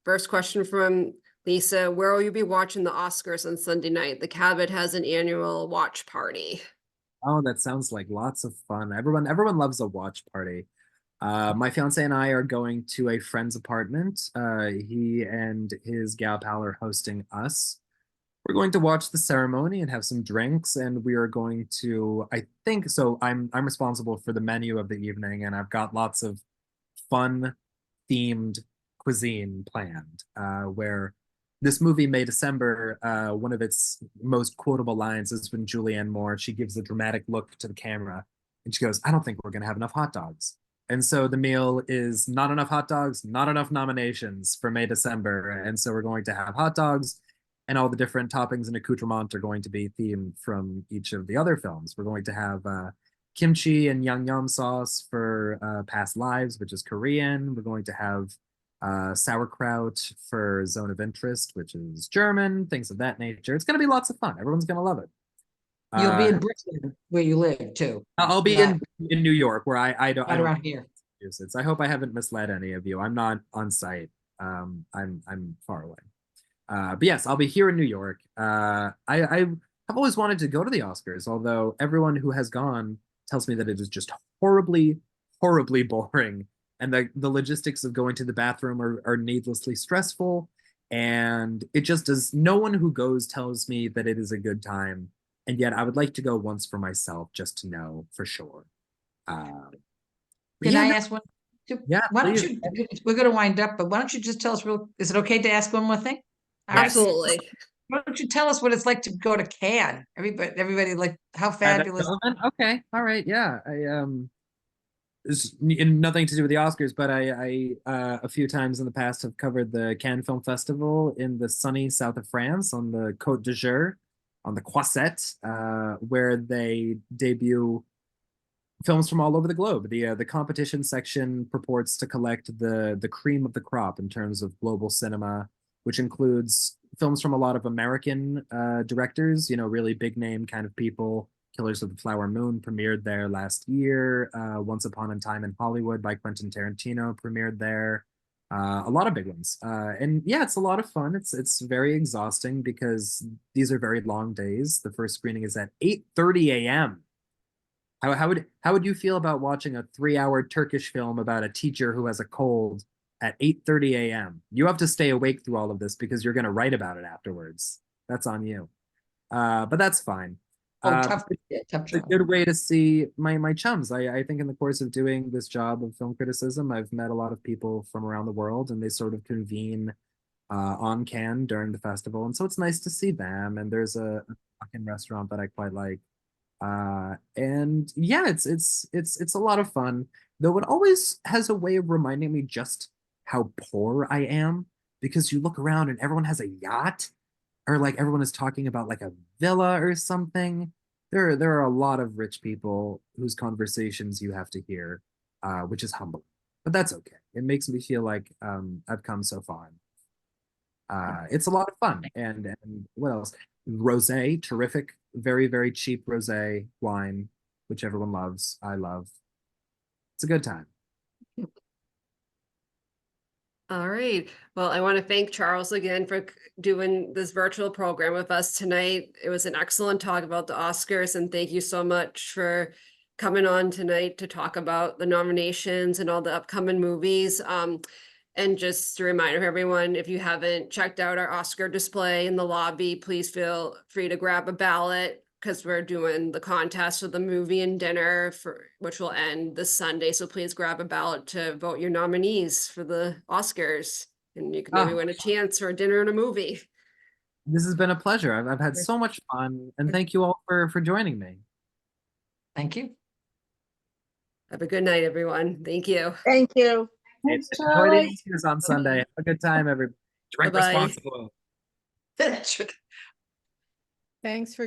First question from Lisa, where will you be watching the Oscars on Sunday night? The Cabot has an annual watch party. Oh, that sounds like lots of fun. Everyone loves a watch party. My fiance and I are going to a friend's apartment. He and his gal pal are hosting us. We're going to watch the ceremony and have some drinks, and we are going to, I think, so I'm responsible for the menu of the evening, and I've got lots of fun themed cuisine planned. Where this movie, May December, one of its most quotable lines is when Julianne Moore she gives a dramatic look to the camera, and she goes, "I don't think we're going to have enough hot dogs." And so the meal is not enough hot dogs, not enough nominations for May December, and so we're going to have hot dogs. And all the different toppings and accoutrements are going to be themed from each of the other films. We're going to have kimchi and yangnam sauce for Past Lives, which is Korean. We're going to have sauerkraut for Zone of Interest, which is German, things of that nature. It's going to be lots of fun. Everyone's going to love it. You'll be Uh, in Brooklyn where you live too. I'll be Not in New York, where I right don't around here. Massachusetts. I hope I haven't misled any of you. I'm not on site. I'm far away. But yes, I'll be here in New York. I have always wanted to go to the Oscars, although everyone who has gone tells me that it is just horribly, horribly boring. And the logistics of going to the bathroom are needlessly stressful. And it just does, no one who goes tells me that it is a good time. And yet I would like to go once for myself just to know for sure. Can yeah, I no, ask one? yeah, Why don't please. you, we're gonna wind up, but why don't you just tell us is it okay to ask one more thing? Absolutely. Why don't you tell us what it's like to go to Cannes? Everybody like how fabulous. Okay, all right, yeah. It's nothing to do with the Oscars, but I a few times in the past have covered the Cannes Film Festival in the sunny south of France on the Côte d'Azur, on the Croisette, where they debut films from all over the globe. The competition section purports to collect the cream of the crop in terms of global cinema, which includes films from a lot of American directors, you know, really big name kind of people. Killers of the Flower Moon premiered there last year. Once Upon a Time in Hollywood by Quentin Tarantino premiered there. A lot of big ones. And yeah, it's a lot of fun. It's very exhausting because these are very long days. The first screening is at 8:30 a.m. How would you feel about watching a 3-hour Turkish film about a teacher who has a cold at 8:30 a.m.? You have to stay awake through all of this because you're going to write about it afterwards. That's on you. But that's fine. Tough It's a job. good way to see my chums. I think in the course of doing this job of film criticism, I've met a lot of people from around the world, and they sort of convene on Cannes during the festival, and so it's nice to see them. And there's a fucking restaurant that I quite like, and yeah, it's a lot of fun. Though it always has a way of reminding me just how poor I am, because you look around and everyone has a yacht, or like everyone is talking about like a villa or something. There are a lot of rich people whose conversations you have to hear, which is humbling. But that's okay. It makes me feel like I've come so far. It's a lot of fun. And what else? Rosé, terrific, very, very cheap rosé wine, which everyone loves. I love. It's a good time. All right. Well, I want to thank Charles again for doing this virtual program with us tonight. It was an excellent talk about the Oscars, and thank you so much for coming on tonight to talk about the nominations and all the upcoming movies. And just a reminder, everyone, if you haven't checked out our Oscar display in the lobby, please feel free to grab a ballot, because we're doing the contest with the movie and dinner, which will end this Sunday. So please grab a ballot to vote your nominees for the Oscars, and you can maybe win a chance for a dinner and a movie. This has been a pleasure. I've had so much fun, and thank you all for joining me. Thank you. Have a good night, everyone. Thank you. Thank you. Enjoy the Oscars on Sunday. Have a good time, everybody. Drink Bye-bye. responsibly. That's Thanks for